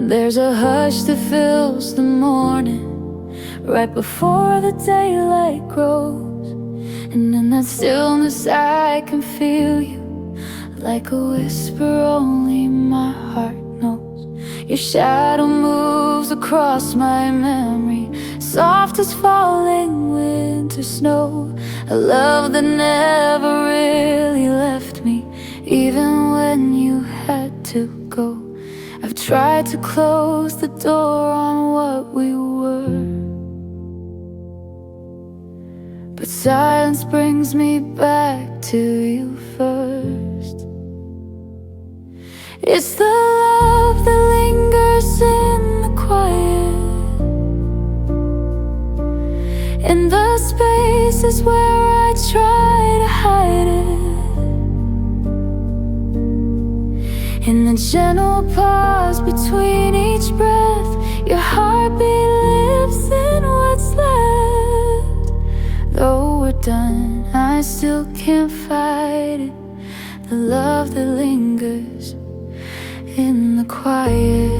There's a hush that fills the morning right before the daylight grows, and in that stillness I can feel you, like a whisper only my heart knows. Your shadow moves across my memory, soft as falling winter snow. A love that never really left me, even when you had to go. I've tried to close the door on what we were, but silence brings me back to you first. It's the love that lingers in the quiet, in the spaces where I try to hide it, in the gentle pause between each breath. Your heartbeat lives in what's left. Though we're done, I still can't fight it. The love that lingers in the quiet.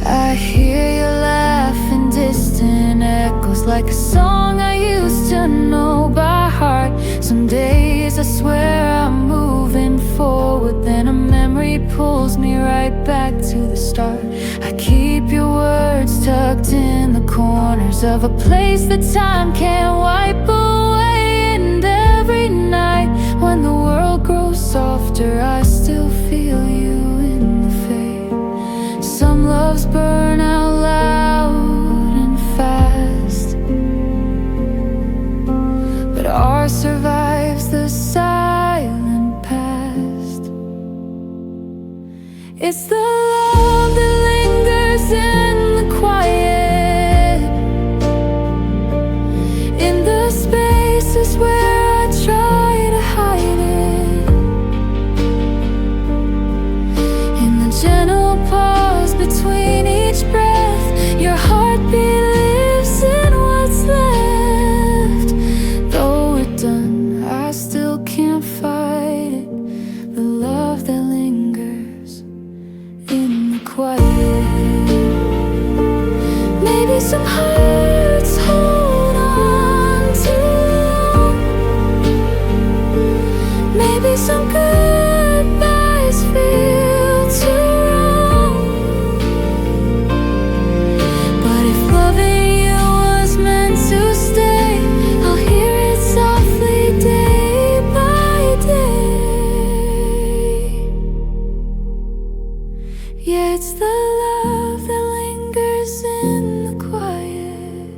I hear your laugh in distant echoes, like a song I used to know by heart. Some days I swear I'm moving forward, then a memory pulls me right back to the start. I keep your words tucked in the corners of a place that time can't wipe away. And every night when the world grows softer, I still feel you in the fade. Some loves burn out loud and fast, but ours survives the silent past. It's the love that lingers in the quiet, in the spaces where I try to hide it, in the gentle pause between each breath. Your heartbeat lives in what's left. Though we're done, I still can't fight it. The love that lingers in the quiet. Maybe some hearts hold on too long, maybe some goodbyes feel too wrong. But if loving you was meant to stay, I'll hear it softly day by day. Yeah, it's the love that lingers in the quiet,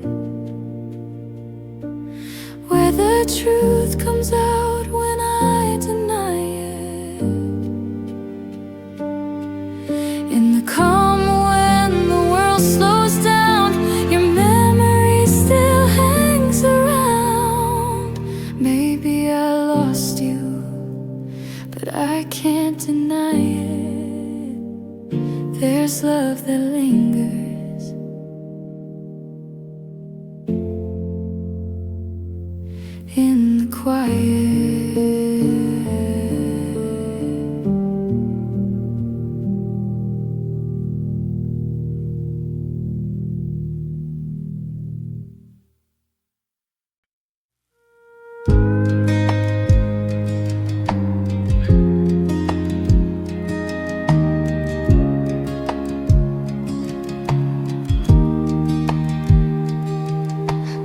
where the truth comes out when I deny it, in the calm when the world slows down. Your memory still hangs around. Maybe I lost you, but I can't deny it. There's love that lingers in the quiet.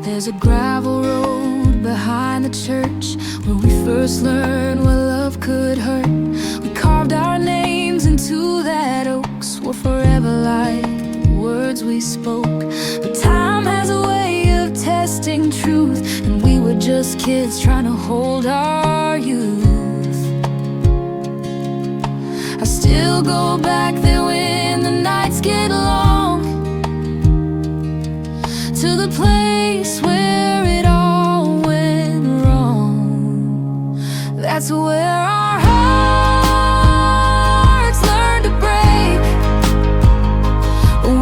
There's a gravel road behind the church where we first learned what love could hurt. We carved our names into that oak, swore forever like the words we spoke. But time has a way of testing truth, and we were just kids trying to hold our youth. I still go back there when the nights get long, to the place where it all went wrong. That's where our hearts learned to break,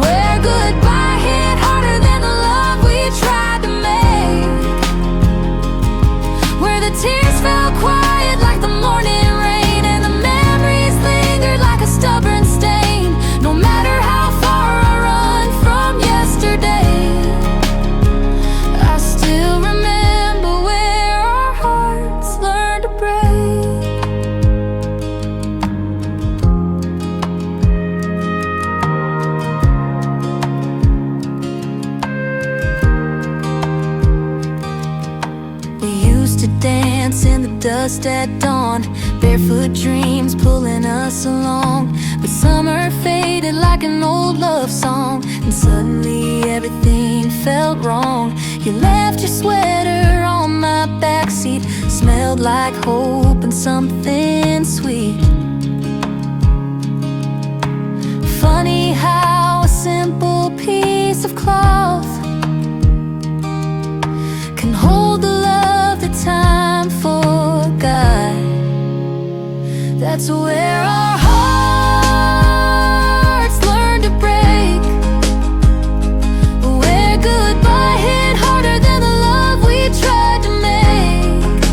where goodbye hit harder than the love we tried to make, where the tears fell quiet like the morning bringing us along. But summer faded like an old love song, and suddenly everything felt wrong. You left your sweater on my backseat, smelled like hope and something sweet. Funny how a simple piece of cloth can hold the love that time forgot. That's where our hearts learn to break, where goodbye hit harder than the love we tried to make,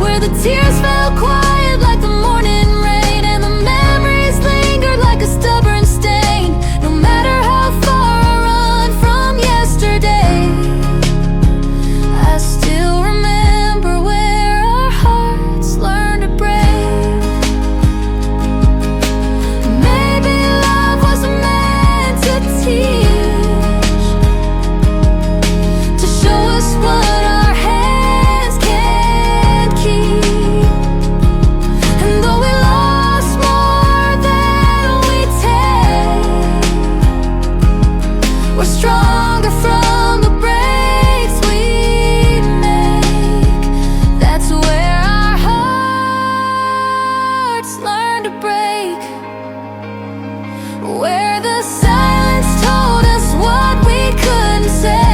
where the tears fell quiet like the morning rain, and the memories lingered like a stubborn stain. No matter how far I run from yesterday, I still remember where our hearts learned to break. Maybe love wasn't meant to teach, to show us what our hands can't keep. And though we lost more than we take, we're stronger from the breaks we make. That's where our hearts learn to break, where the silence told us what we couldn't say.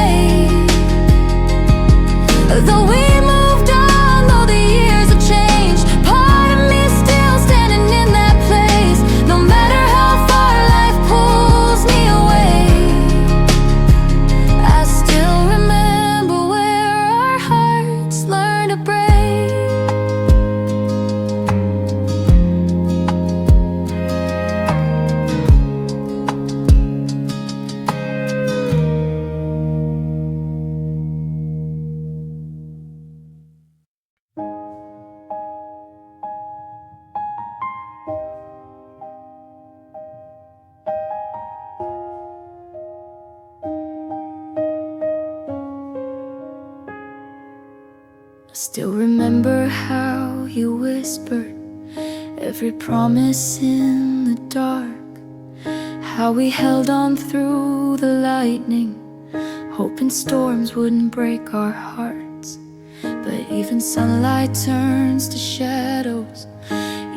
Though we moved on, though the years have changed, part of me still standing in that place. No matter how far life pulls me away, I still remember where our hearts learn to break. I still remember how you whispered every promise in the dark, how we held on through the lightning, hoping storms wouldn't break our hearts. But even sunlight turns to shadows,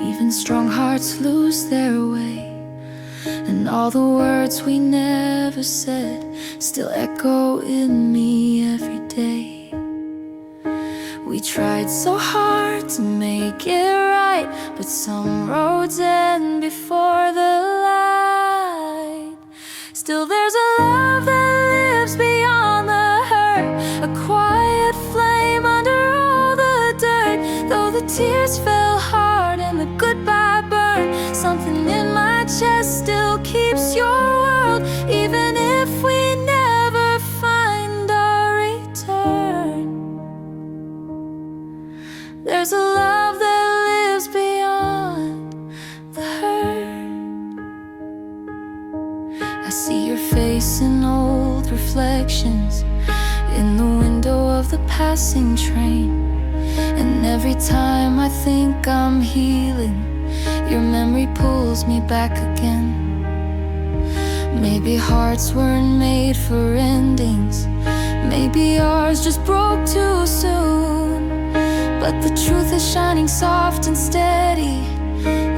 even strong hearts lose their way, and all the words we never said still echo in me every day. We tried so hard to make it right, but some roads end before the light. Still there's a love that lives beyond the hurt, a quiet flame under all the dirt. Though the tears fell hard and the goodbye burned, something in my chest still keeps your world, even if we never find our return. There's a love that lives beyond the hurt. I see your face in old reflections in the window of the passing train, and every time I think I'm healing, your memory pulls me back again. Maybe hearts weren't made for endings, maybe ours just broke too soon. But the truth is shining soft and steady,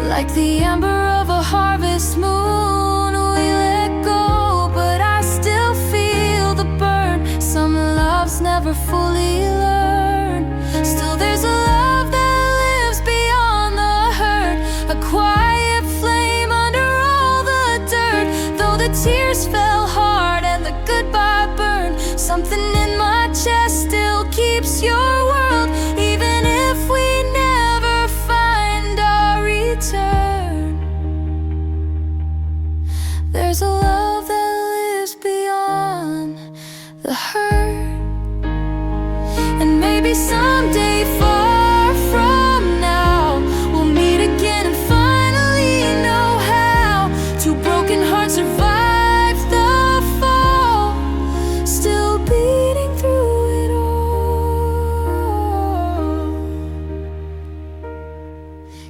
like the ember of a harvest moon. We let go, but I still feel the burn. Some loves never fully learn. Still there's a love that lives beyond the hurt, a quiet flame under all the dirt. Though the tears fell hard and the goodbye burned, something in my chest still keeps your world, even if we never find our return.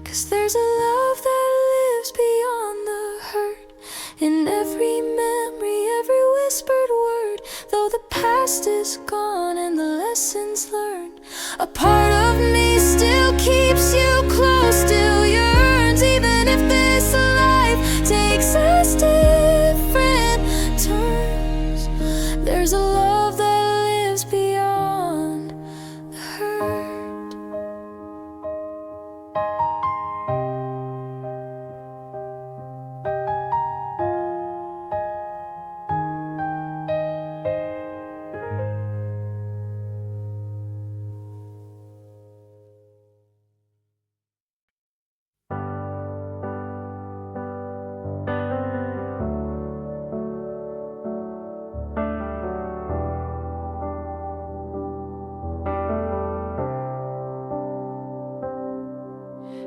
'Cause there's a love that lives beyond the hurt, in every memory, every whispered word. Though the past is gone and the lessons learned, a part of me still keeps you close, still yearns. Even if this life takes us different turns, there's a love that lives beyond the hurt.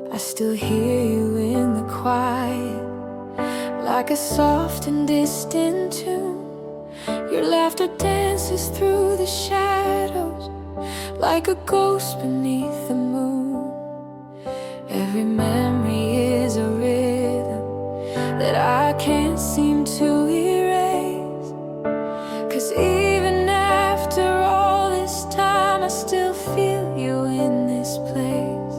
I still hear you in the quiet, like a soft and distant tune. Your laughter dances through the shadows, like a ghost beneath the moon. Every memory is a rhythm that I can't seem to erase. 'Cause even after all this time, I still feel you in this place.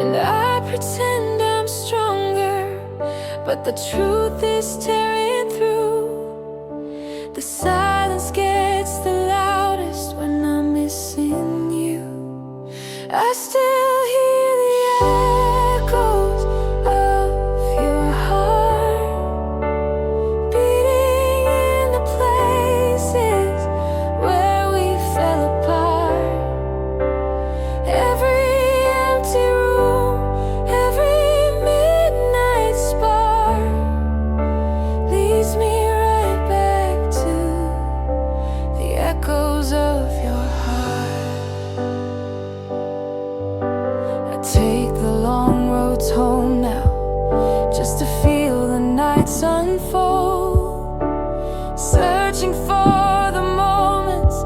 And I pretend I'm stronger, but the truth is tearing through. The silence gets the loudest when I'm missing you. I still hear the echoes of your heart beating in the places where we fell apart. Every empty room, every midnight spark leads me right back to the echoes of your heart. I take the long roads home now, just to feel the nights unfold, searching for the moments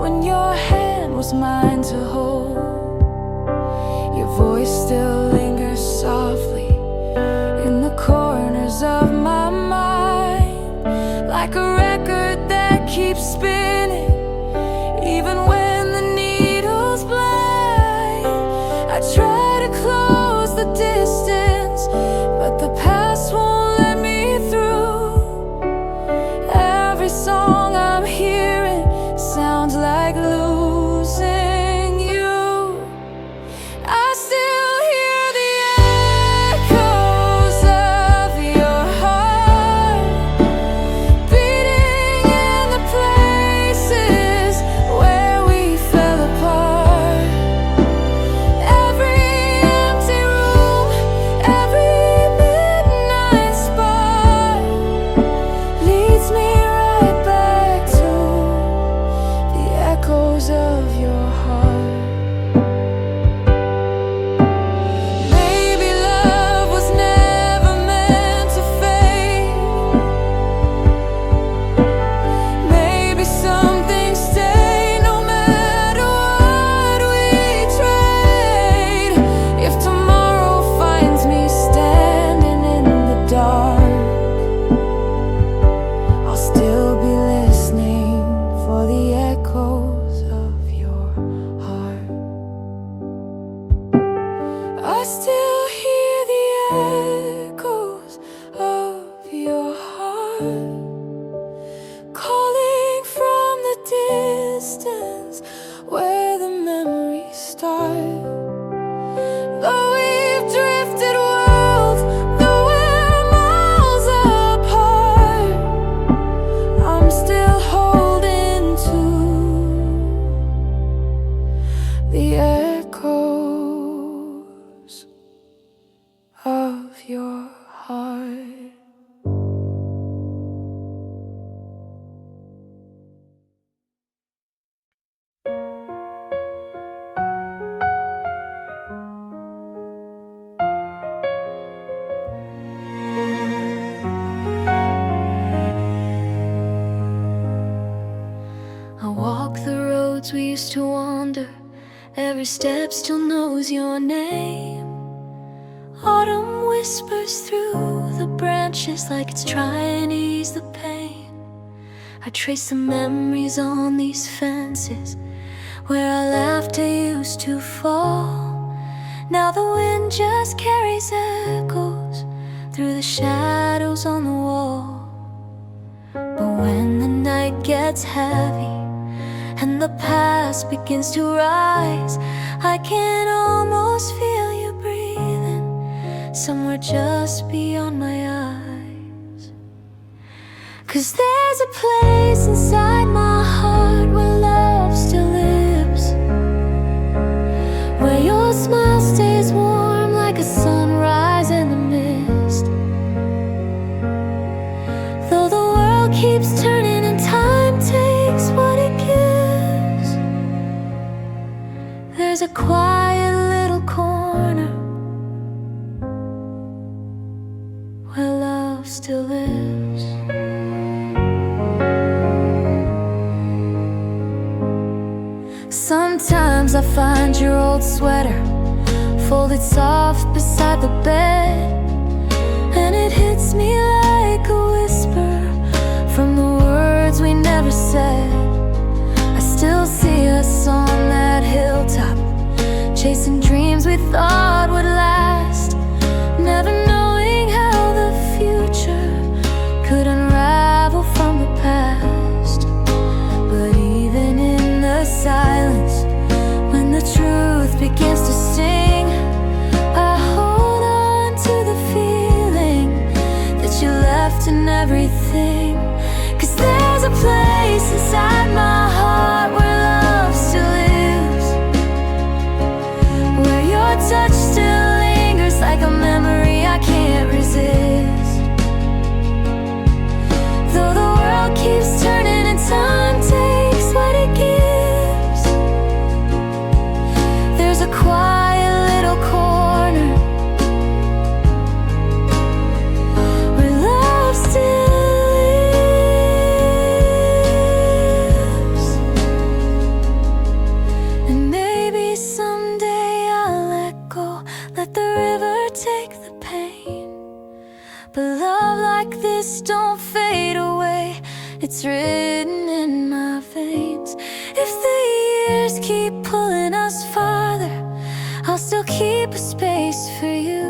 when your hand was mine to hold. Your voice still lingers softly in the corners of my mind, like a record that keeps spinning even when the needle's blind. I try to close the distance, but the past won't let me through. Every song I'm hearing sounds like losing you. I still hear the echoes of your heart beating in the places where we fell apart. Every empty room, every midnight spark leads me right back to the echoes of your heart. Maybe love was never meant to fade. Maybe some things stay no matter what we trade. If tomorrow finds me standing in the dark, I'll still be listening for the echoes of your heart. I still hear the echoes of your heart calling from the distance where the memories start. Though we've drifted worlds, though we're miles apart, I'm still holding to the echoes of your heart. I walk the roads we used to wander, every step still knows your name. whispers through the branches like it's trying to ease the pain. I trace the memories on these fences where our laughter used to fall. Now the wind just carries echoes through the shadows on the wall. But when the night gets heavy and the past begins to rise, I can almost feel you breathing somewhere just beyond my eyes. 'Cause there's a place inside my heart where love still lives, where your smile stays warm like a sunrise in the mist. Though the world keeps turning and time takes what it gives, there's a quiet little corner where love still lives. Sometimes I find your old sweater folded soft beside the bed, and it hits me like a whisper from the words we never said. I still see us on that hilltop, chasing dreams we thought would last, never knowing how the future could unravel from the past. But even in the silence, when the truth begins to sting, I hold on to the feeling that you left in everything. 'Cause there's a place inside my heart where love still lives, where your touch still lingers like a memory I can't resist. Though the world keeps turning and time takes what it gives, there's a quiet little corner where love still lives. And maybe someday I'll let go, let the river take the pain. But love like this don't fade away, it's written in my veins. If the years keep pulling us farther, I'll still keep a space for you,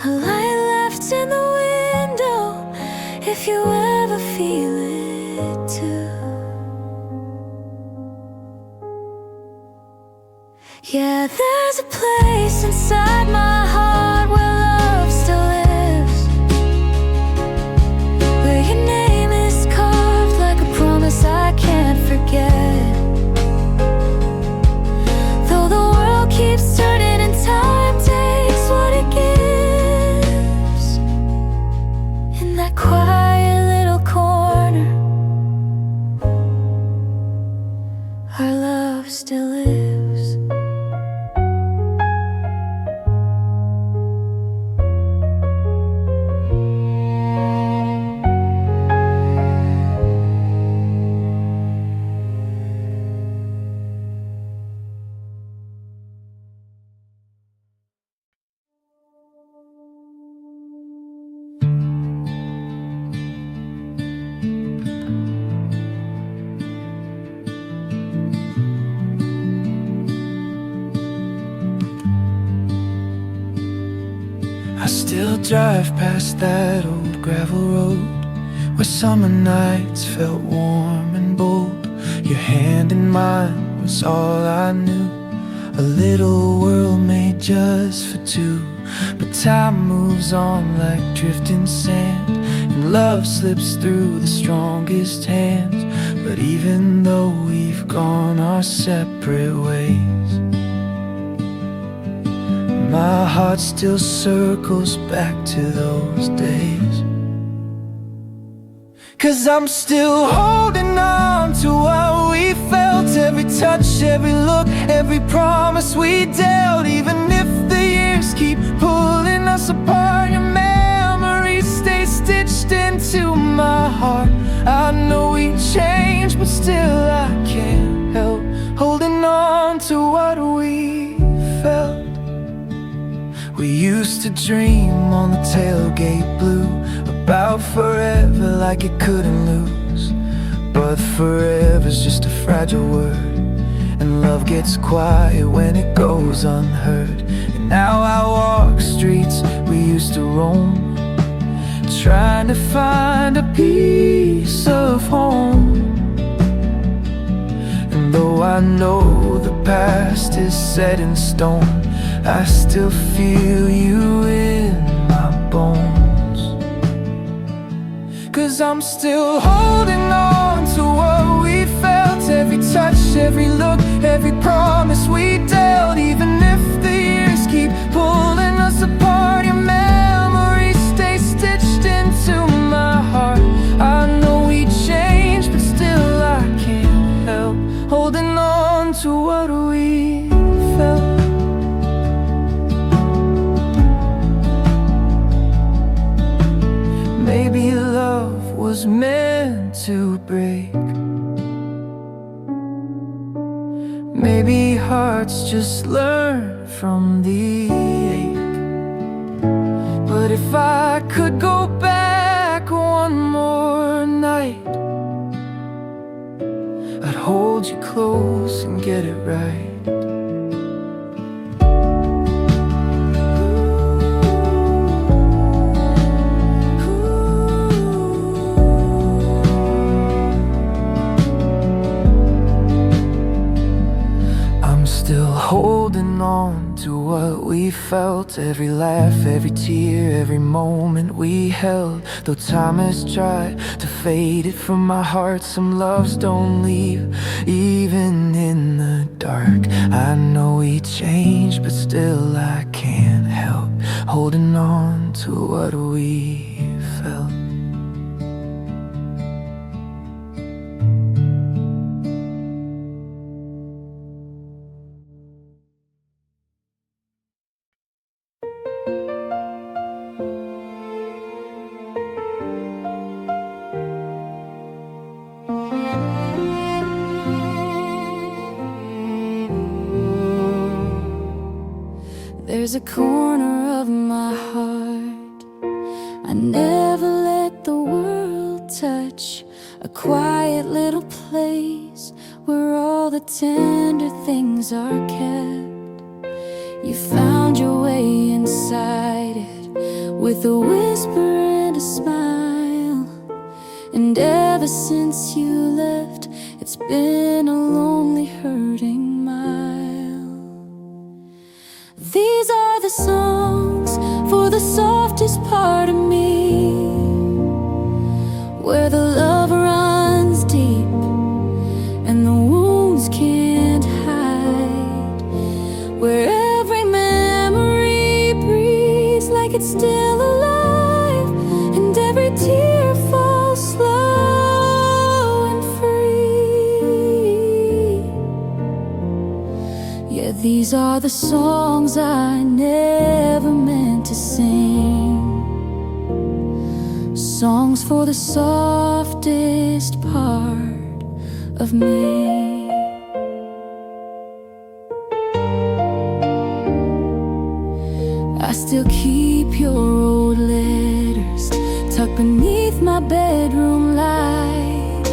a light left in the window if you ever feel it too. Yeah, there's a place inside my heart where love still lives, where your name is carved like a promise I can't forget. Though the world keeps turning and time takes what it gives, in that quiet little corner, our love still lives. I still drive past that old gravel road where summer nights felt warm and bold. Your hand in mine was all I knew, a little world made just for two. But time moves on like drifting sand, and love slips through the strongest hands. But even though we've gone our separate ways, my heart still circles back to those days. 'Cause I'm still holding on to what we felt, every touch, every look, every promise we dealt. Even if the years keep pulling us apart, your memories stay stitched into my heart. I know we changed, but still I can't help holding on to what we felt. We used to dream on the tailgate blue about forever like it couldn't lose. But forever's just a fragile word, and love gets quiet when it goes unheard. And now I walk streets we used to roam, trying to find a piece of home. And though I know the past is set in stone, I still feel you in my bones. 'Cause I'm still holding on to what we felt, every touch, every look, every promise we dealt. Even if the years keep pulling us apart, your memories stay stitched into my heart. I know we changed, but still I can't help holding on to what we felt. Maybe love was meant to break. Maybe hearts just learn from the ache. But if I could go back one more night, I'd hold you close and get it right. Still holding on to what we felt, every laugh, every tear, every moment we held. Though time has tried to fade it from my heart, some loves don't leave, even in the dark. I know we changed, but still I can't help holding on to what we felt. There's a corner of my heart I never let the world touch, a quiet little place where all the tender things are kept. You found your way inside it with a whisper and a smile, and ever since you left, it's been a lonely, hurting mile. These are the songs for the softest part of me, where the love runs deep and the wounds can't hide, where every memory breathes like it's still alive, and every tear falls slow and free. Yeah, these are the songs I never meant to sing, songs for the softest part of me. I still keep your old letters tucked beneath my bedroom light,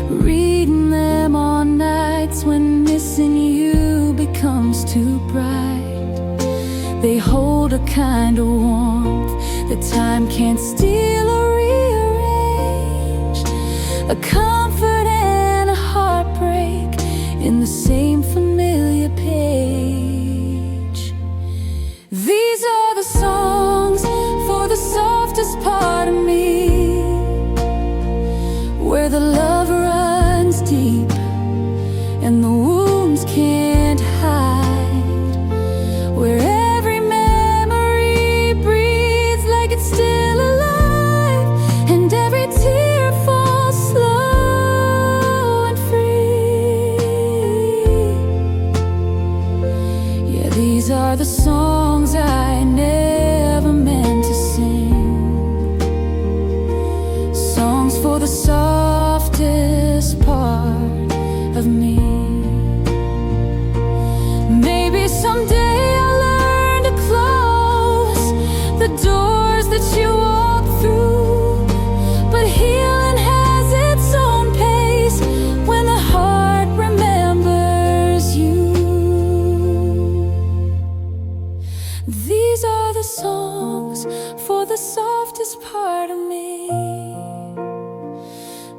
reading them on nights when missing you becomes too bright. They hold a kind of warmth that time can't steal or rearrange, a comfort and a heartbreak in the same familiar page. These are the songs for the softest part of me, where the love runs deep and the wounds can't hide, where every memory breathes like it's still alive, and every tear falls slow These are the songs for the softest part of me,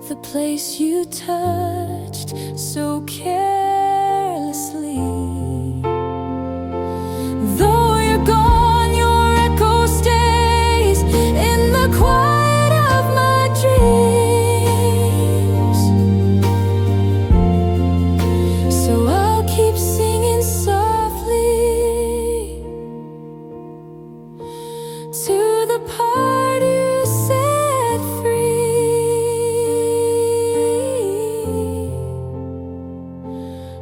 the place you touched so carelessly. Though you're gone, your echo stays in the quiet of my dreams. So I'll keep singing softly to the part you set free.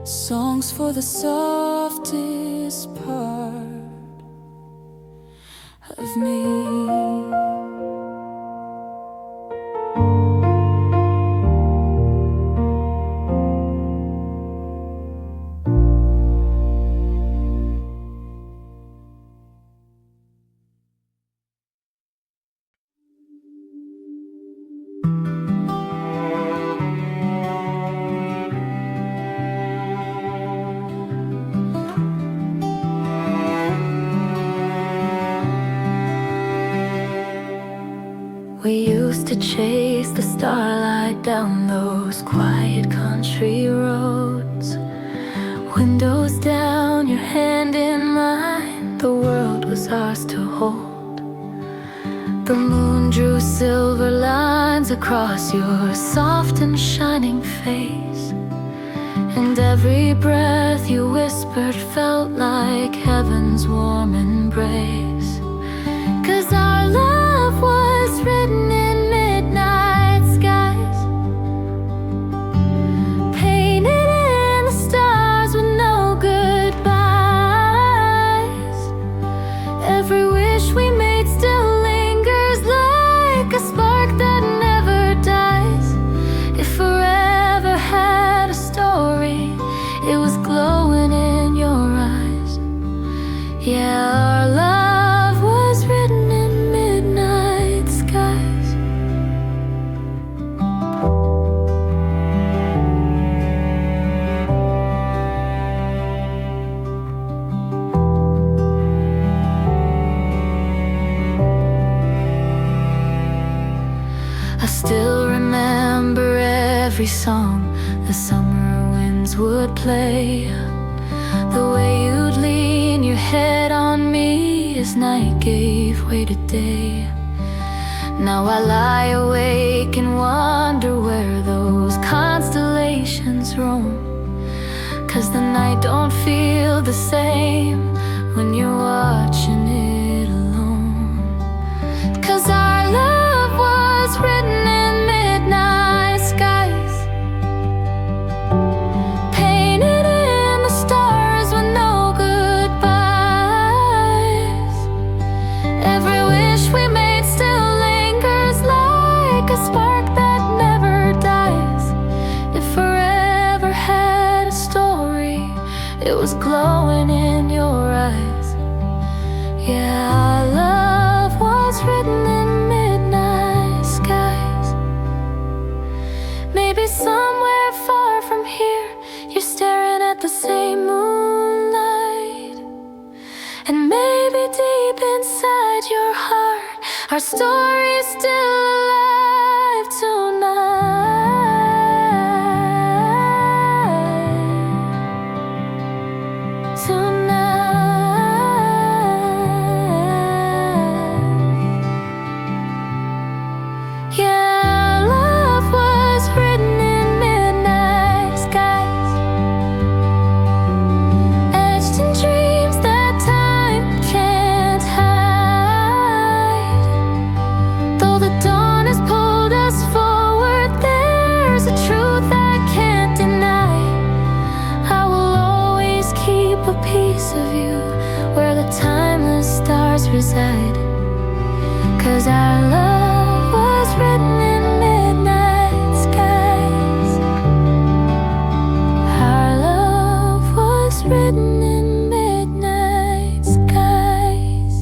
Songs for the softest part of me. We used to chase the starlight down those quiet country roads. Windows down, your hand in mine, the world was ours to hold. The moon drew silver lines across your soft and shining face, and every breath you whispered felt like heaven's warm embrace. 'Cause our love was written in midnight skies, painted in the stars with no goodbyes. Every wish we made still lingers like a spark that never dies. If forever had a story, it was glowing in your eyes. Yeah, our love was written in midnight skies. I still remember every song the summer winds would play, the way you'd lean your head on me as night gave way to day. Now I lie awake and wonder where those constellations roam, 'cause the night don't feel the same when you're watching it alone. 'Cause our love was written in midnight skies, painted in the stars with no goodbyes. Every wish we made still lingers like a spark that never dies. If forever had a story, it was glowing in your eyes. Yeah, our love was written in midnight skies. Maybe somewhere far from here, you're staring at the same moonlight. And maybe deep inside your heart, our story's still alive tonight. Tonight. Yeah, love was written in midnight skies, etched in dreams that time can't hide. Though the dawn has pulled us forward, there's a truth I can't deny. I will always keep a piece of you where the timeless stars reside. 'Cause our love was written in midnight skies. Our love was written in midnight skies.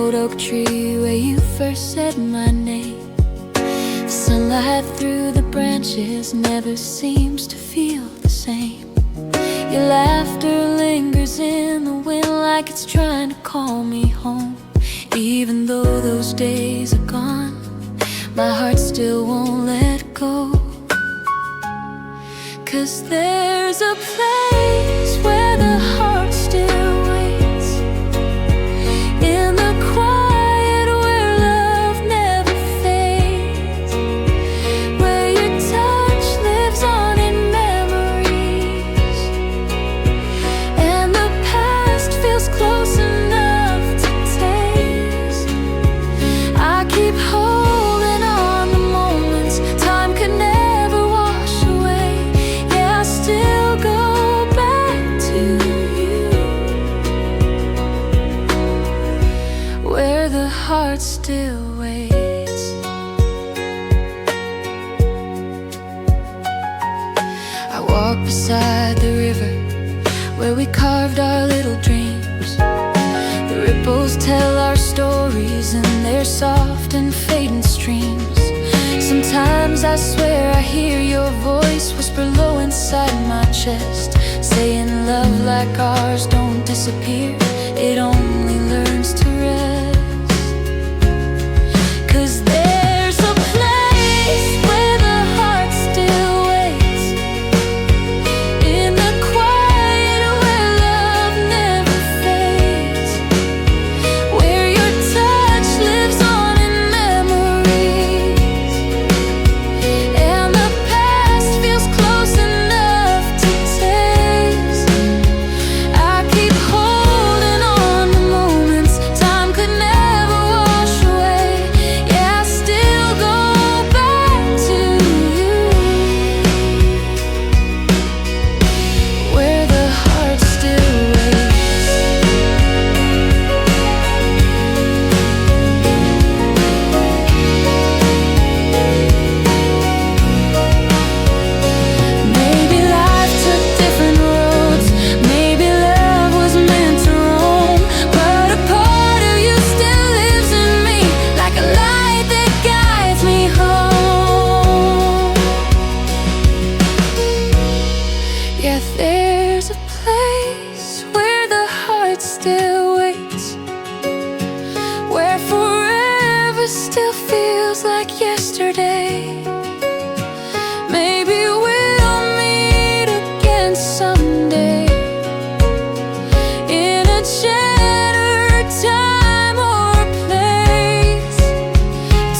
old oak tree where you first said my name. The sunlight through the branches never seems to feel the same. Your laughter lingers in the wind like it's trying to call me home. Even though those days are gone, my heart still won't let go. 'Cause there's a place where the heart still waits, in the quiet where love never fades, where your touch lives on in memories, and the past feels close enough to taste. I keep holding on to moments time could never wash away. Yeah, I still go back to you, where the heart still waits. I walk beside the river where we carved our little dreams. The ripples tell our stories in their soft and fading streams. Sometimes I swear I hear your voice whisper low inside my chest, saying love like ours don't disappear, it only learns to rest. 'Cause there's a place where the heart still waits, in the quiet where love never fades, where your touch lives on in memories, and the past feels close enough to taste. I keep holding on to moments time could never wash away. Yeah, I still go back to you, where the heart still waits. Maybe life took different roads, maybe love was meant to roam, but a part of you still lives in me, like a light that guides me home. Yeah, there's a place where the heart still waits, where forever still feels like yesterday. Maybe we'll meet again someday, in a gentler time or place.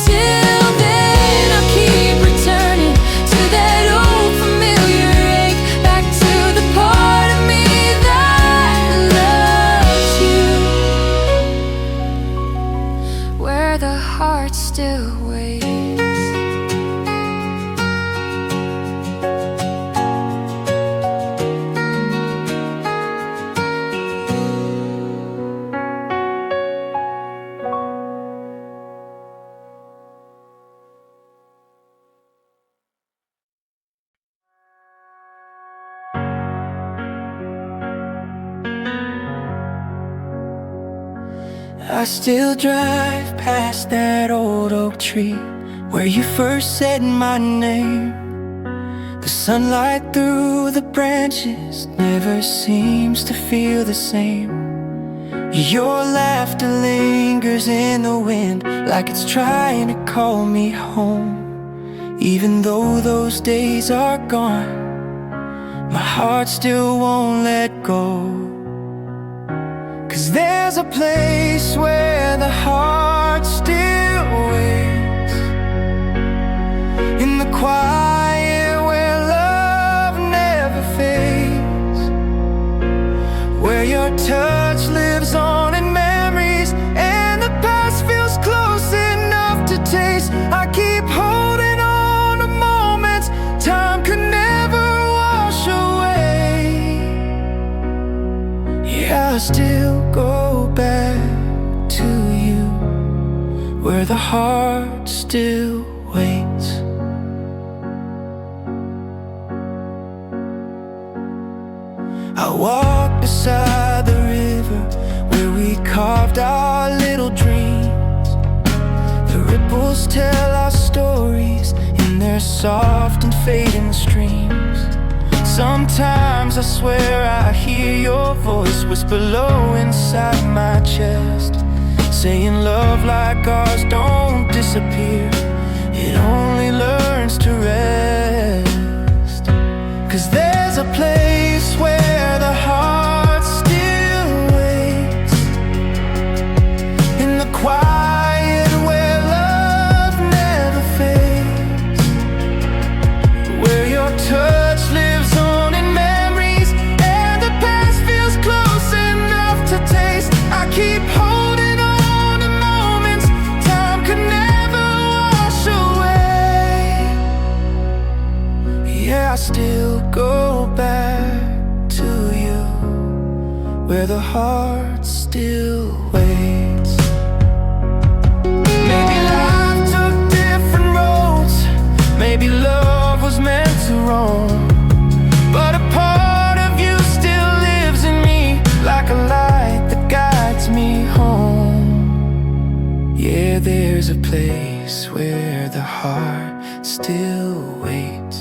Till then I'll keep returning to that old familiar ache, back to the part of me that loves you, where the heart still waits. I still drive past that old oak tree where you first said my name. The sunlight through the branches never seems to feel the same. Your laughter lingers in the wind like it's trying to call me home. Even though those days are gone, my heart still won't let go. 'Cause there's a place where the heart still waits, in the quiet where love never fades, where your touch lives on in memories, and the past feels close enough to taste. I keep holding on to moments time could never wash away. Yeah, I still go back to you, where the heart still waits. I walk beside the river where we carved our little dreams. The ripples tell our stories in their soft and fading streams. Sometimes I swear I hear your voice whisper low inside my chest, saying love like ours don't disappear, it only learns to rest. 'Cause there's a place where the heart still waits, in the quiet where love never fades, where your touch lives on in memories and the past feels close enough to taste. I keep holding on to moments time could never wash away. Yeah, I still go back to you, where the heart still waits. Maybe life took different roads, maybe love was meant to roam, but a part of you still lives in me, like a light that guides me home. Yeah, there's a place where the heart still waits,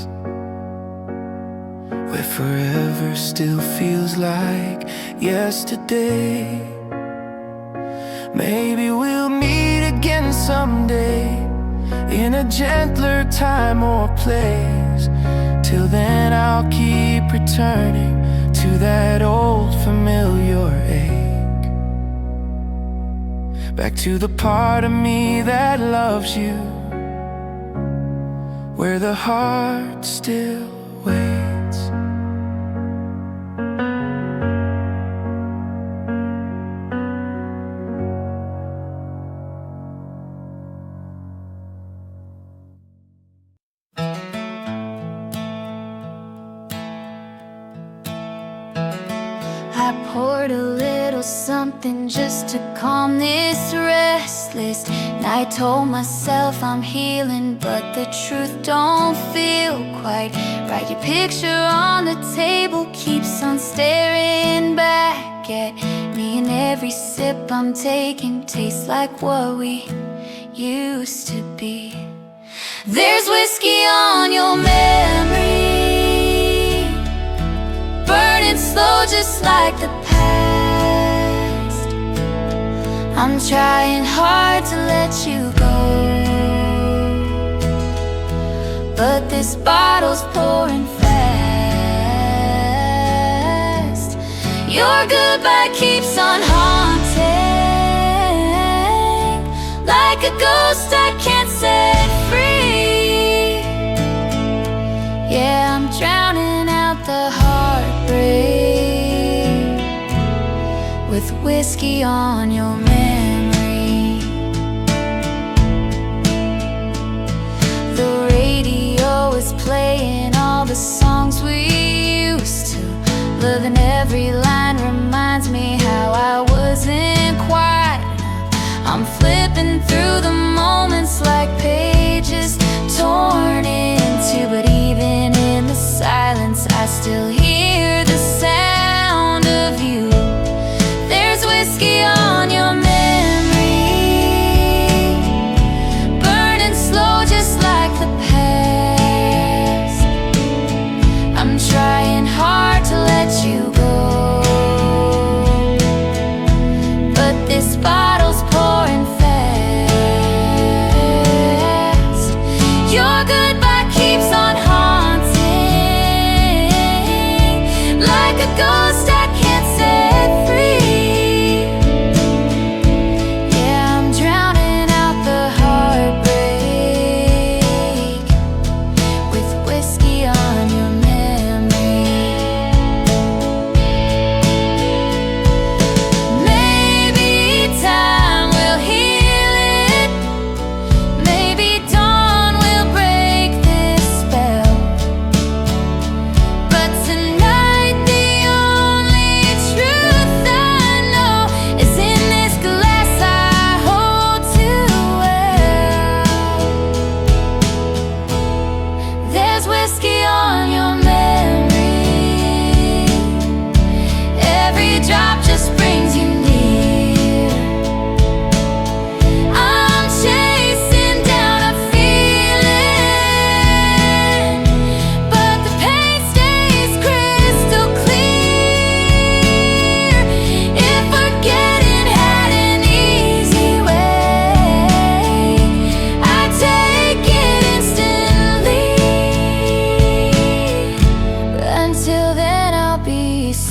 where forever still feels like yesterday. Maybe we'll meet again someday, in a gentler time or place. Till then I'll keep returning to that old familiar ache, back to the part of me that loves you, where the heart still waits. I poured a little something just to calm this restless night. Told myself I'm healing, but the truth don't feel quite right. Your picture on the table keeps on staring back at me, and every sip I'm taking tastes like what we used to be. There's whiskey on your memory, burning slow just like the past. I'm trying hard to let you go, but this bottle's pouring fast. Your goodbye keeps on haunting, like a ghost I can't set free. Yeah, I'm drowning out the heartbreak with whiskey on your memory. The radio is playing all the songs we used to love, and every line reminds me how I wasn't quite enough. I'm flipping through the moments like pages torn in two, but even in the silence I still hear the sound of you. There's whiskey on your memory, burning slow just like the past. I'm trying hard to let you go,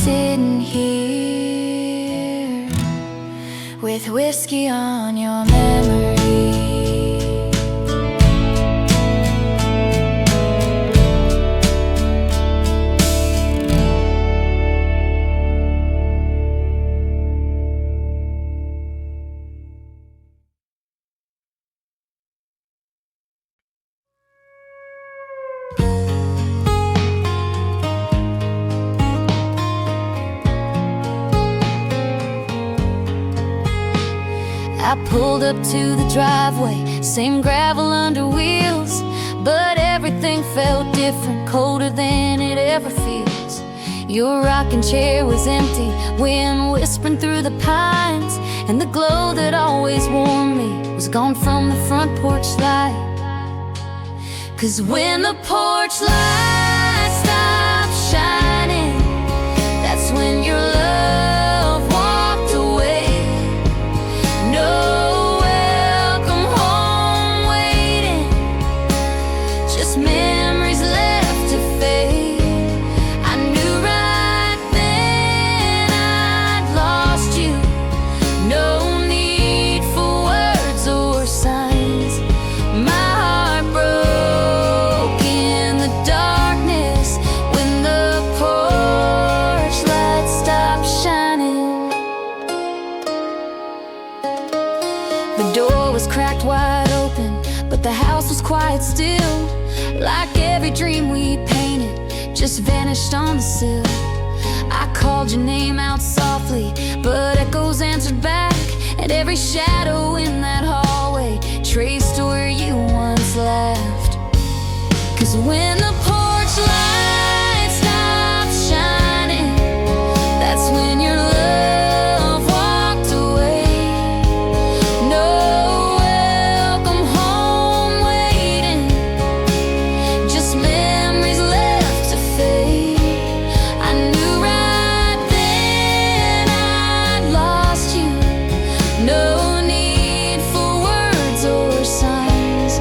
sitting here with whiskey on your memory. I pulled up to the driveway, same gravel under wheels, but everything felt different, colder than it ever feels. Your rocking chair was empty, wind whispering through the pines, and the glow that always warmed me was gone from the front porch light. 'Cause when the porch light stopped shining, that's when your love walked away. No welcome home waiting, just memories left to fade. I knew right then I'd lost you. No need for words or signs. My heart broke in the darkness when the porch light stopped shining. The door was cracked wide open, but the house was quiet still. Like every dream we painted just vanished on the sill. I called your name out softly, but echoes answered back, and every shadow in that hallway traced where you once laughed. 'Cause when the porch light stopped shining, that's when your love walked away. No welcome home waiting, just memories left to fade. I knew right then I'd lost you. No need for words or signs.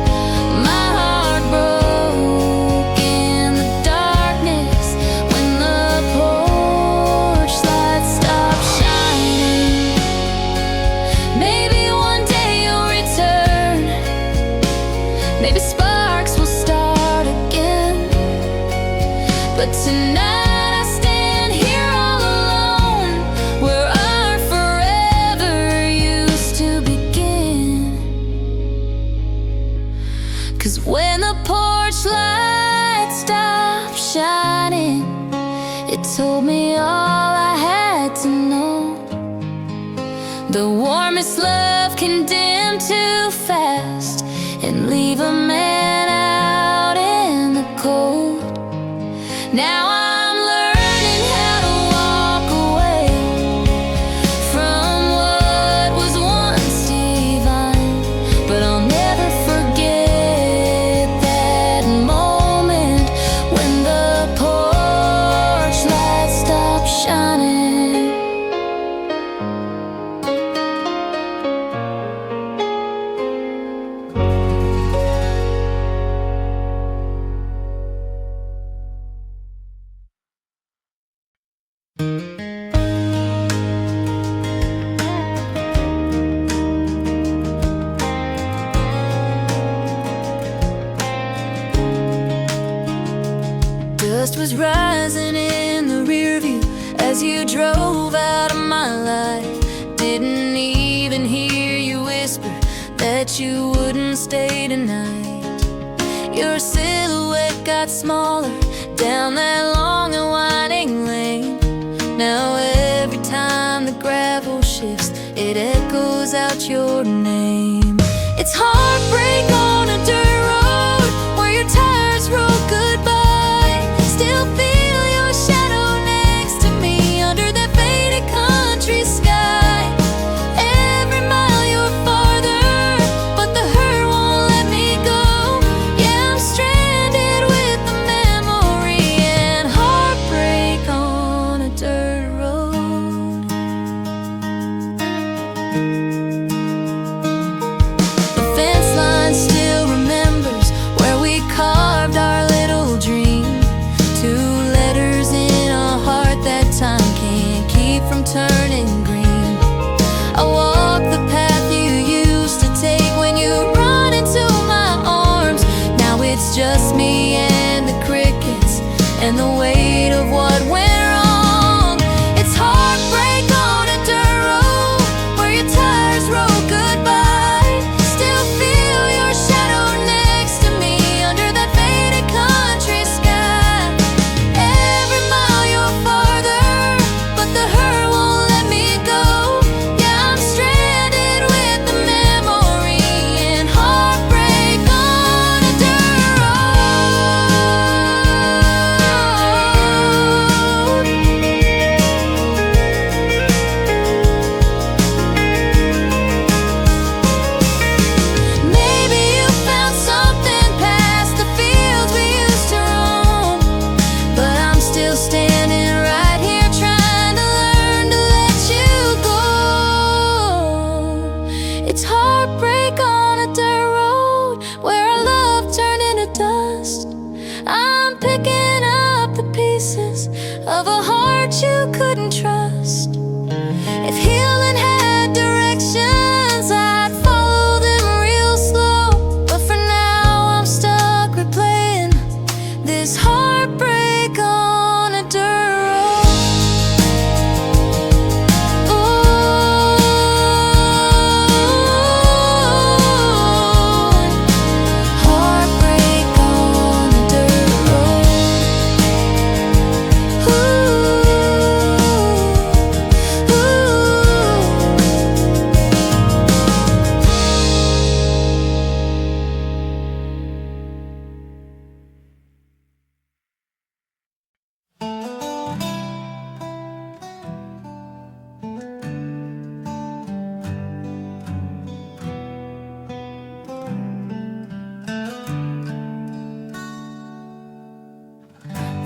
My heart broke in the darkness when the porch light stopped shining. Maybe one day you'll return, maybe sparks will start again. But tonight I stand here all alone, where our forever used to begin. 'Cause when the porch light stopped shining, it told me all I had to know. The warmest love can dim too fast and leave a man out in the cold. Now I'm learning how to walk away from what was once divine, but I'll never forget that moment when the porch light stopped shining. Dust was rising in the rear view as you drove out of my life. Didn't even hear you whisper that you wouldn't stay tonight. Your silhouette got smaller down that long and winding lane. Now every time the gravel shifts, it echoes out your name. It's heartbreak on a dirt road where your tires roll goodbye. Still feel your shadow next to me under that faded country sky. Every mile you're farther, but the hurt won't let me go. Yeah, I'm stranded with the memory and heartbreak on a dirt road. turning green. I walk the path you used to take when you run into my arms. Now it's just me and the crickets and the weight of what went wrong. It's heartbreak on a dirt road where your tires roll goodbye. Still feel your shadow next to me under that faded country sky. Every mile you're farther, but the hurt won't let me go. Yeah, I'm stranded with the memory and heartbreak on a dirt road. Maybe you found something past the fields we used to roam, but I'm still standing right here trying to learn to let you go. It's heartbreak on a dirt road where our love turned into dust. I'm picking up the pieces of a heart you couldn't trust. If healing had directions, I'd follow them real slow. But for now, I'm stuck replaying this heartbreak on a dirt road. Heartbreak on a dirt road.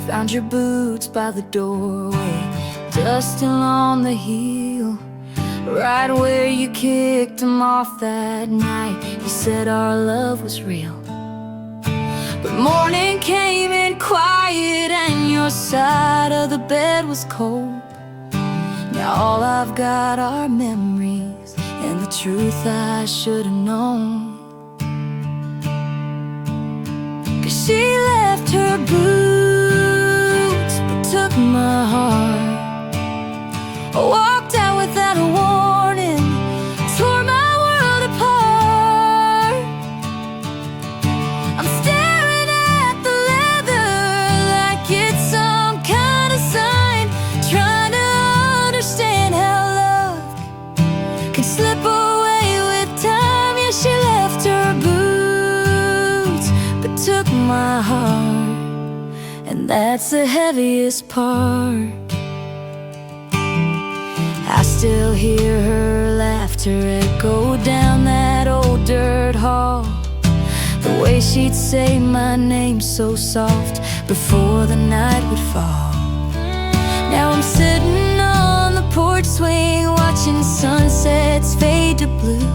Found your boots by the doorway, dust along the heel, right where you kicked them off that night. You said our love was real. But morning came in quiet and your side of the bed was cold. Now all I've got are memories and the truth I should have known. 'Cause she left her boots but took my heart. I walked out without a warning, tore my world apart. I'm staring at the leather like it's some kind of sign, trying to understand how love can slip away with time. Yeah, she left her boots but took my heart, and that's the heaviest part. I still hear her laughter echo down that old dirt hall, the way she'd say my name so soft before the night would fall. Now I'm sitting on the porch swing, watching sunsets fade to blue,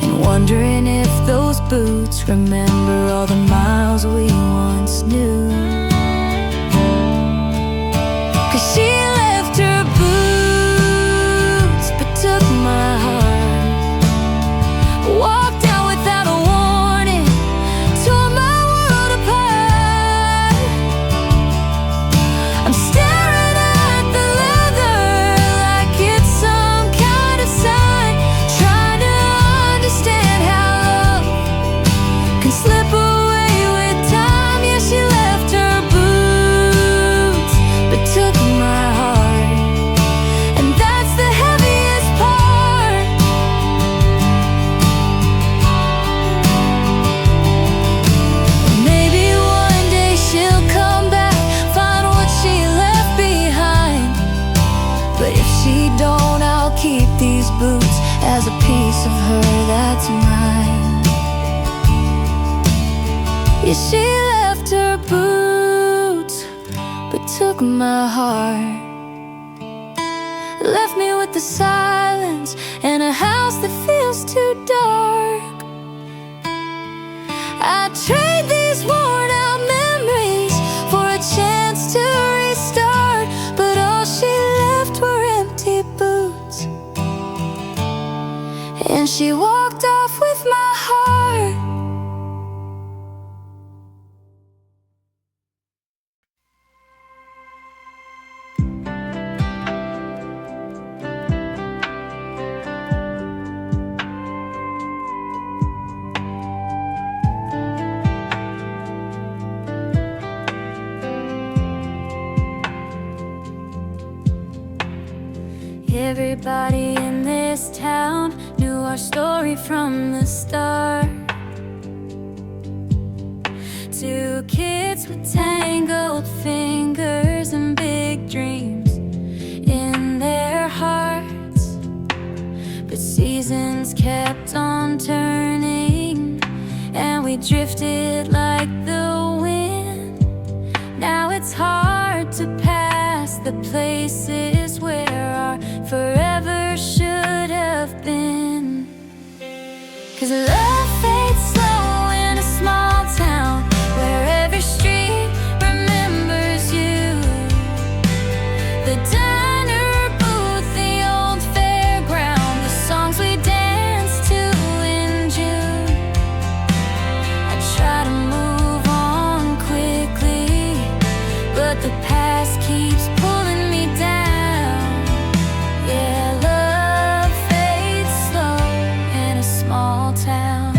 and wondering if those boots remember all the miles we once knew. 'Cause she left her boots but took my heart. Walked out without a warning, tore my world apart. I'm staring at the leather like it's some kind of sign, trying to understand how love can slip away with time. Yeah, she left her boots but took my heart, and that's the heaviest part. Maybe one day she'll come back, find what she left behind. But if she don't, I'll keep these boots as a piece of her that's mine. Yeah, she left her boots but took my heart. Left me with the silence and a house that feels too dark. I'd trade these worn out memories for a chance to restart, but all she left were empty Everybody in this town knew our story from the start. Two kids with tangled fingers and big dreams in their hearts. But seasons kept on turning, and we drifted like the wind. Now it's hard to pass the places where our forever should have been. 'Cause love fades slow in a small town where every street remembers you. The diner booth, the old fairground, the songs we danced to in June. I try to move on quickly, but the past keeps pulling me down. Yeah, love fades slow in a small town.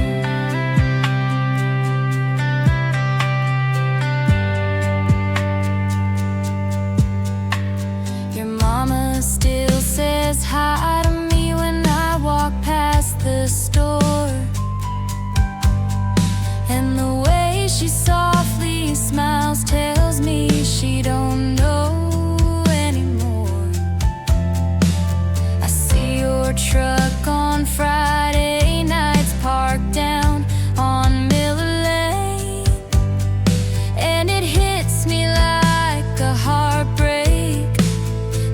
Your mama still says hi to me when I walk past the store. And the way she softly smiles tells me she don't know anymore. I see your truck on Friday nights parked down on Miller Lane, and it hits me like a heartbreak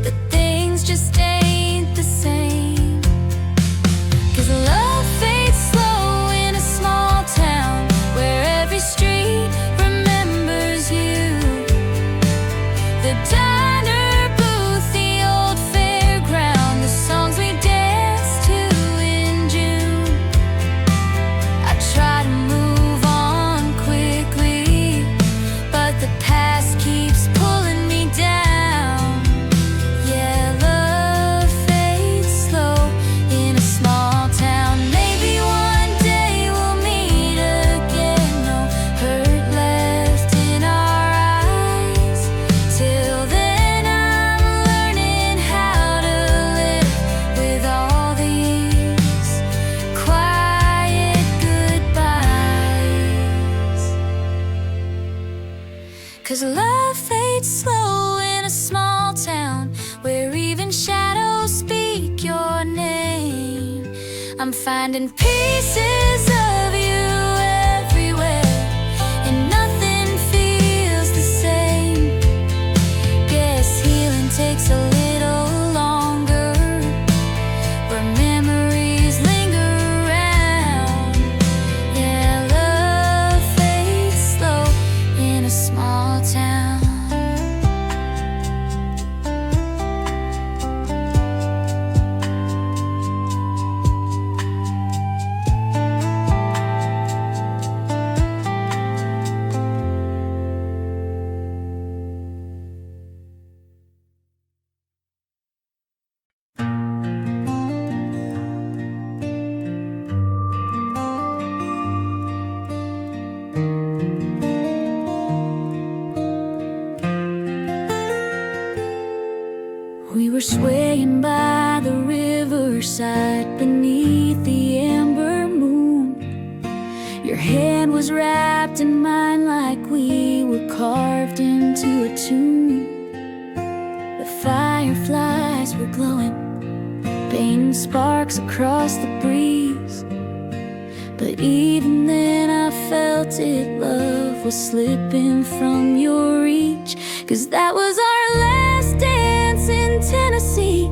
that things just ain't the same. 'Cause love fades slow in a small town where every street remembers you. The diner booth, the old fairground, the songs we danced to in June. I try to move on quickly, but the past keeps pulling me down. Yeah, love fades slow in a small town. Maybe one day we'll meet again. No hurt left in our eyes. Till then I'm learning how to live with all these quiet goodbyes. 'Cause love fades slow in a small town where even shadows speak your name. I'm finding pieces of you everywhere, and nothing feels the same. Guess healing takes a little longer, where memories linger around. Yeah, love fades slow in a small town. We were swaying by the riverside beneath the amber moon. Your hand was wrapped in mine like we were carved into a tune. The fireflies were glowing, painting sparks across the breeze. But even then I felt it, love was slipping from your reach. 'Cause that was our last dance in Tennessee.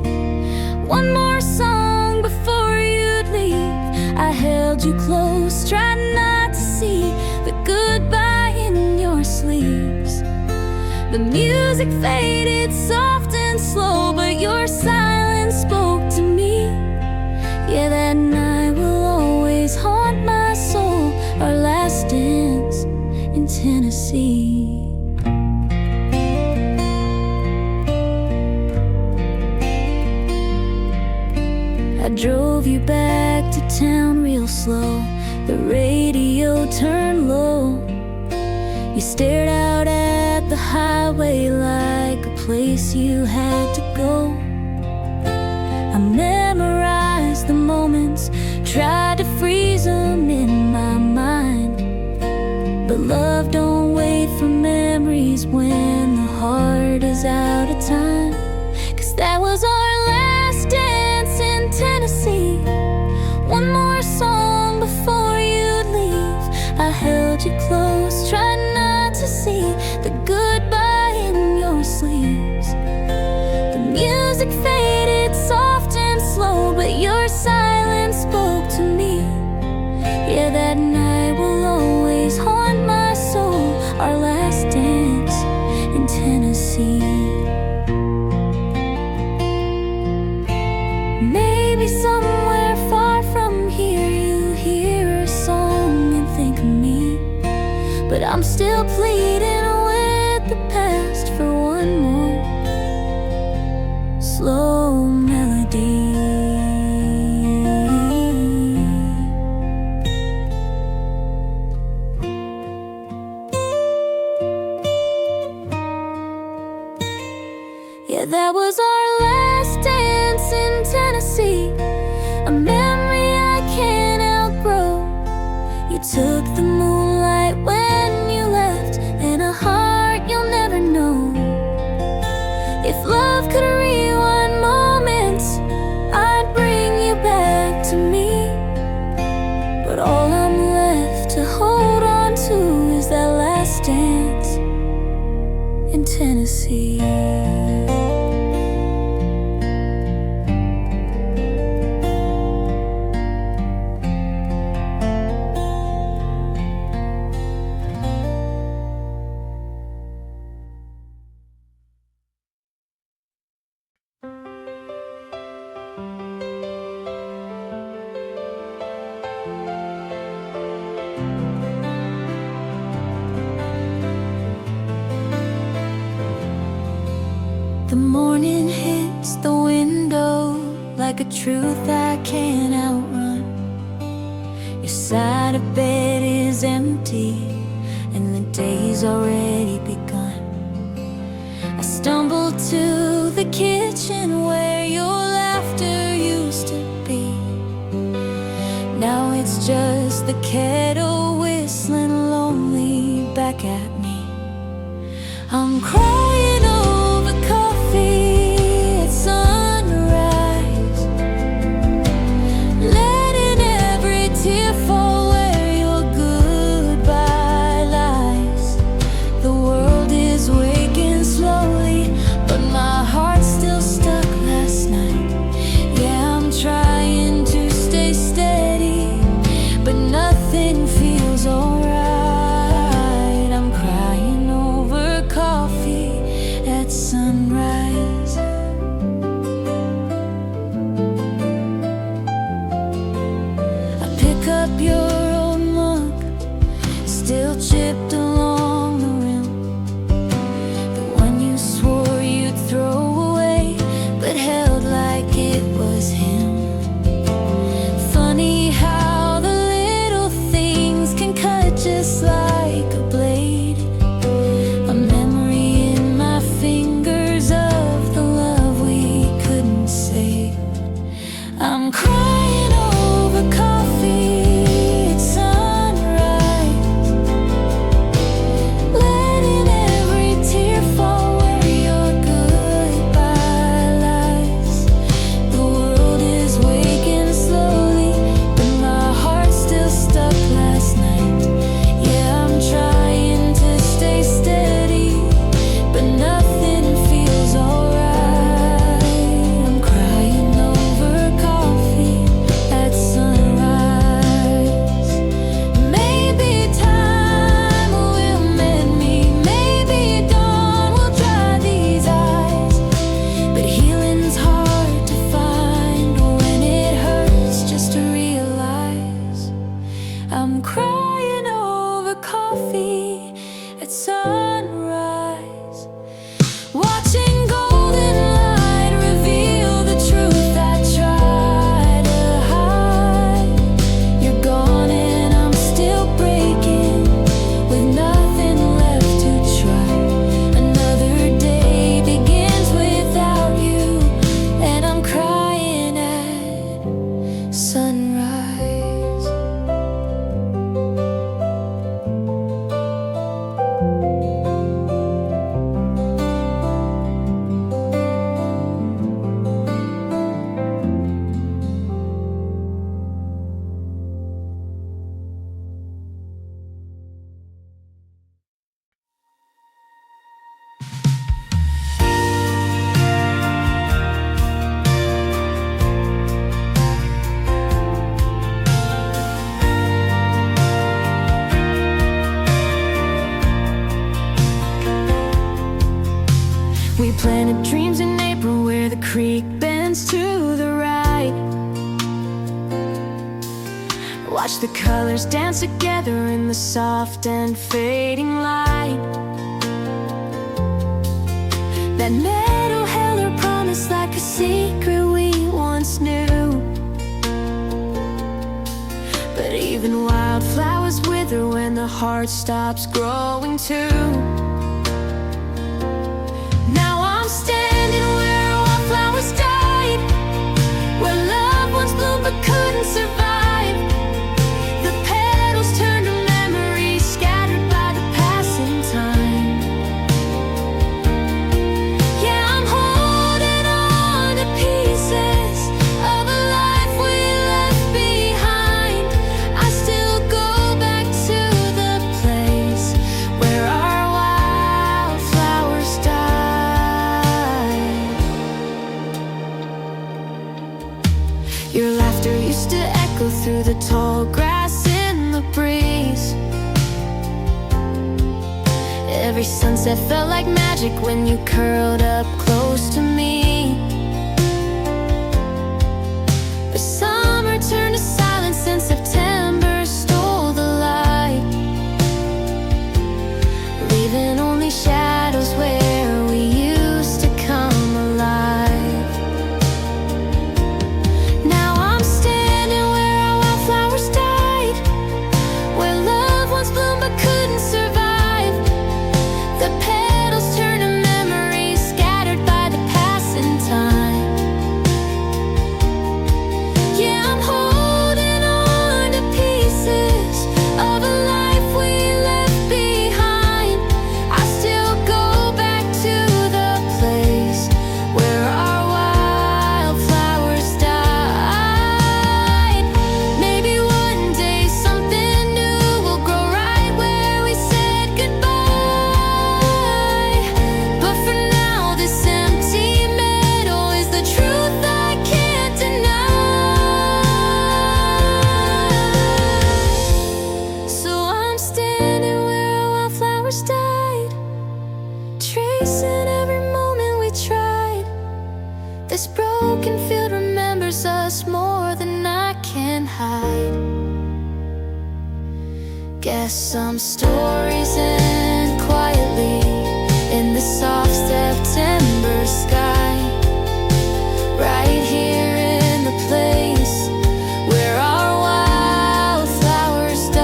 One more song before you'd leave. I held you close, tried not to see the goodbye in your sleeves. The music faded soft and slow, but your silence spoke to me. Yeah, that night will always haunt my soul, our last dance in Tennessee. I drove you back to town real slow. The radio turned low. You stared out at the highway like a place you had to go. moments, tried to freeze them in my mind. But love don't wait for memories when the heart is out of time. 'Cause that was our last dance in Tennessee. One more song before you'd leave. I held you close, tried not to see the goodbye in your sleeves. The music faded soft and slow, but your silence spoke to me. Yeah, that night will always haunt my soul. Our last dance in Tennessee. Maybe somewhere far from here you hear a song and think of me. But I'm still pleading with the past for one more slow melody. Yeah, that was our last dance in Tennessee, a memory I can't outgrow. You took the moonlight when you left, and a heart you'll never know. If love could rewind moments, I'd bring you back to me. But all I'm left to hold on to is that last dance in Tennessee. The morning hits the window like a truth I can't outrun. Your side of bed is empty and the day's already begun. I stumble to the kitchen where your laughter used to be. Now it's just the kettle whistling lonely back at me. I'm crying over coffee at sunrise, letting every tear fall where your goodbye lies. The world is waking slowly, but my heart's still stuck last night. Yeah, I'm trying to stay steady, but nothing feels alright. I'm crying over coffee Watch the colors dance together in the soft and fading light. That meadow held her promise like a secret we once knew. But even wildflowers wither when the heart stops growing too. Now I'm standing where wildflowers died, where loved ones bloomed but couldn't survive. The petals turned to memories scattered by the passing time. Yeah, I'm holding on to pieces of a life we left behind. I still go back to the place where our wildflowers died. Your laughter used to echo through the tall grass in the breeze. Every sunset felt like magic when you curled up close to me. But summer turned to silence and September stole the light, leaving only shadows where we used to come alive. Now I'm standing where our wildflowers died, where loved ones bloomed but couldn't survive. The petals turn to memories scattered by the passing time. Yeah, I'm holding on to pieces of a life we left behind. I still go back to the place where our wildflowers died. Maybe one day something new will grow right where we said goodbye. But for now, this empty meadow is the truth I can't deny. So I'm standing where our wildflowers died, tracing every moment we tried. This broken field remembers us more than I can hide. Guess some stories end quietly in the soft September sky, right here in the place where our wildflowers died.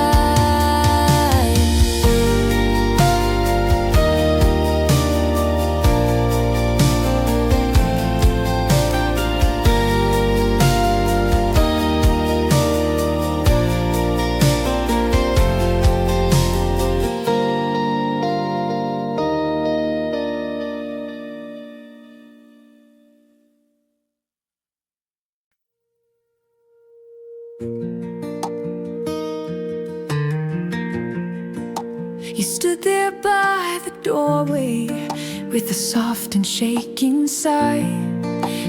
You stood there by the doorway with a soft and shaking sigh.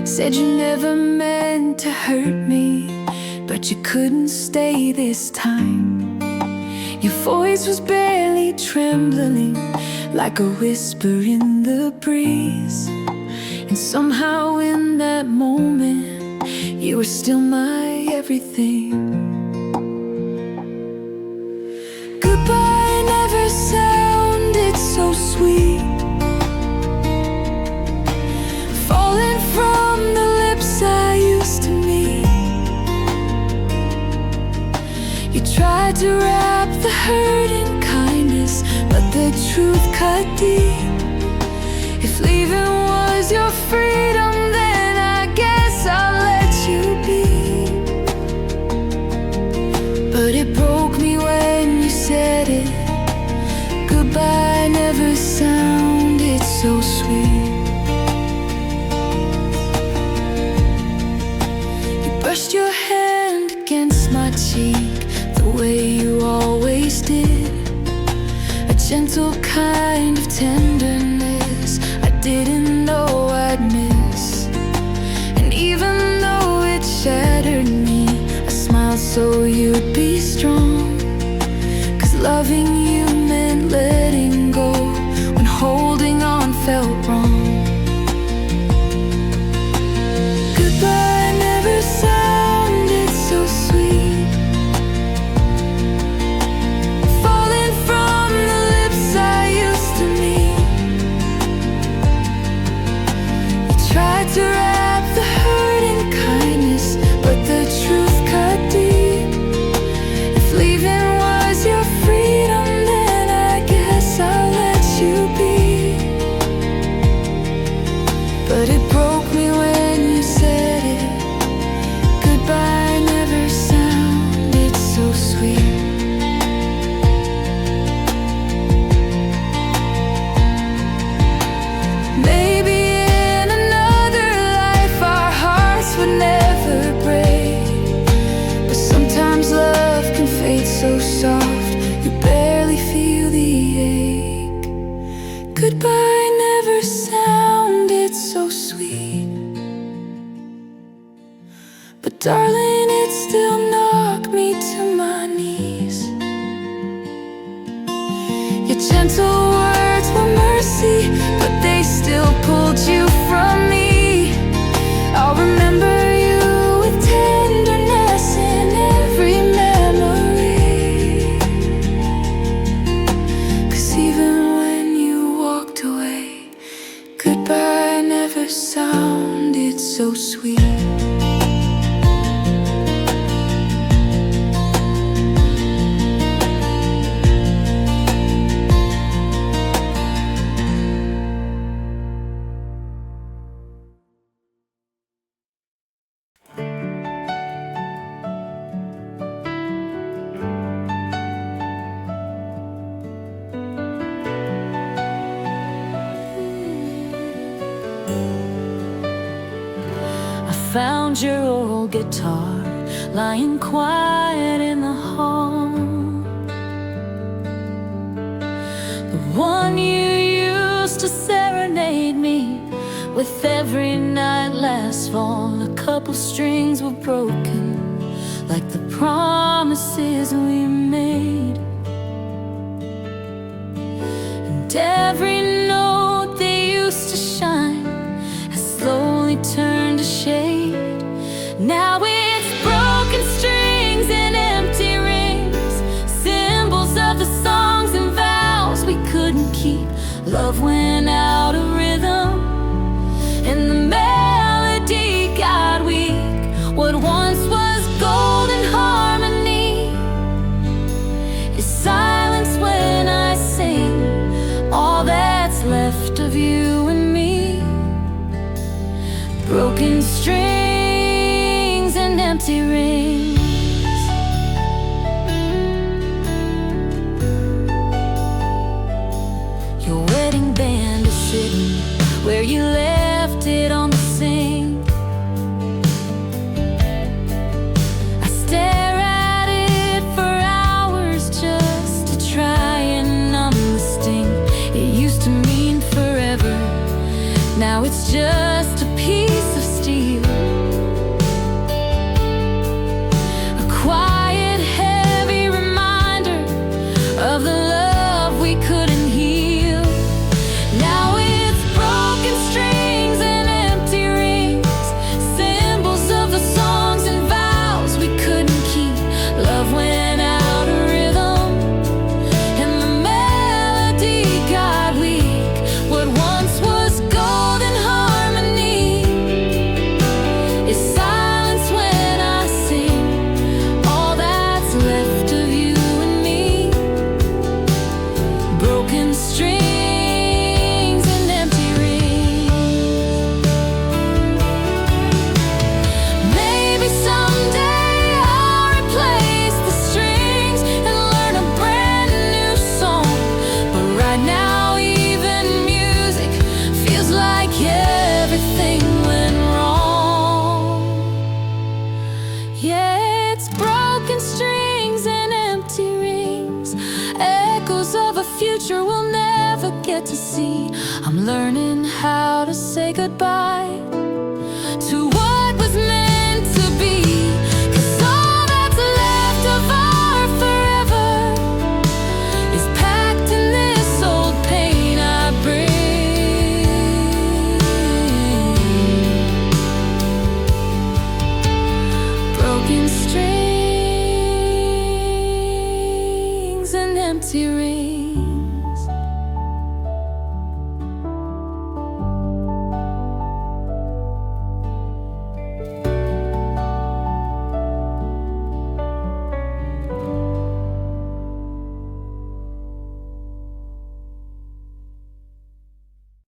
Said you never meant to hurt me, but you couldn't stay this time. Your voice was barely trembling, like a whisper in the breeze. And somehow in that moment, you were still my everything. Goodbye never sounded so sweet, falling from the lips I used to meet. You tried to wrap the hurt in kindness, but the truth cut deep. If leaving was your freedom, then I guess I'll let you be. But it broke me when you said it. Goodbye never sounded so sweet. You brushed your hand against my cheek the way you always did, a gentle kind of tenderness I didn't know I'd miss. darling, it still knocked me to my knees. Your gentle words were mercy, but they still pulled you from me. I'll remember you with tenderness in every memory. 'Cause even when you walked away, goodbye never sounded so sweet. Found your old guitar lying quiet in the hall, the one you used to serenade me with every night last fall. A couple strings were broken, like the promises we made, and every note they used to shine has slowly turned to shade. Now it's broken strings and empty rings, symbols of the songs and vows we couldn't keep. Love went out of rhythm, and the melody got weak. What once was golden harmony is silence when I sing. All that's left of you and me, broken strings and empty rings. Your wedding band is sitting where you left it on the sink. I stare at it for hours just to try and numb the sting. It used to mean forever, now it's just a piece of steel. A quiet, heavy reminder of the love we couldn't heal. Now it's broken strings and empty rings, symbols of the songs and vows we couldn't keep. Love went out of rhythm, and the melody got weak. What once was golden harmony is silence when I sing. All that's left of you and me, broken strings and empty rings. Maybe someday I'll replace the strings and learn a brand new song, but right now even music feels like everything went wrong. Yeah, it's broken strings and empty rings, echoes of a future we'll never get to see. I'm learning how to say goodbye